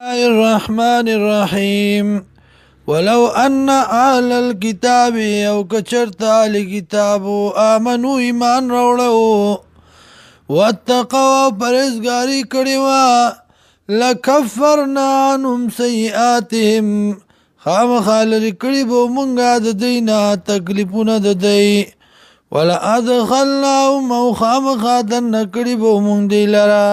الله الرحمن الرحيم ولو أن أهل الكتاب أو كشرت أهل كتاب آمنوا إيمان روڑو واتقوا پرهیزګاری کړي وا لکفرنا عنهم سیئاتهم خامخا لرې کړي به مونږه د دوی نه تکلیفونه د دوی ولا ادخلناهم او خامخا دننه کړي به مونږ دوی لره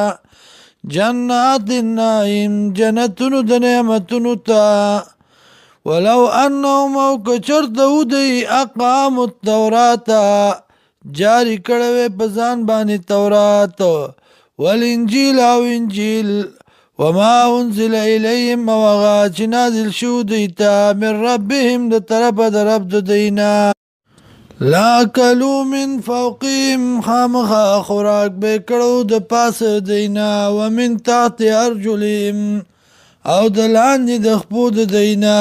جنات النعیم جنتونو د نعمتونو ته ولو انهم او کچرته ودی اقاموا التورات جاری کړه په ځان باندې تورات والانجیل او انجیل وما انزل الیهم وغا چې نازل شو دوی ته من ربهم د طرفه د رب د دینا لاکلوا من فوقهم خامخا خوراک به کړو د پاسه دینا ومن تحت ارجلهم او د لاندې د خپو د دینا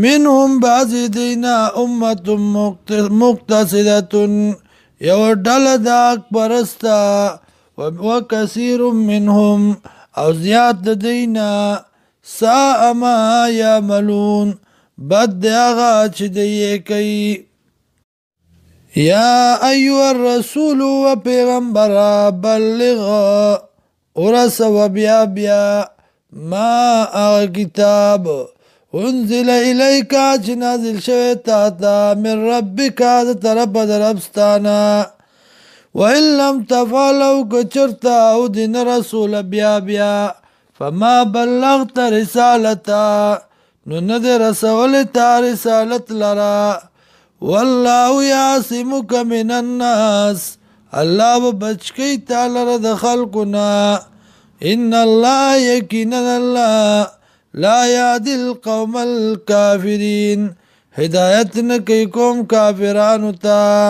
منهم بعض دینا امت مقتصدة یو ډله د حق پرسته وکثیر منهم او زیات د دینا ساء ما یعملون بد د هغه چې دی کوي یا ایها الرسول و پیغمبر بلغ ورسو بیا ما کتاب انزل الیک چې نازل شوی تا ته من ربک د طرفه د ربستانه وان لم تفعلوا کچرته او دین رسول بیا فما بلغت رسالته نو نه د رسول تا رسالت لرا والله یعصمک من الناس الله بچکی تعالی د خلقنا ان الله یقینا الله لا یهدی القوم الکافرین هدایت نه کوي قوم کافرانو ته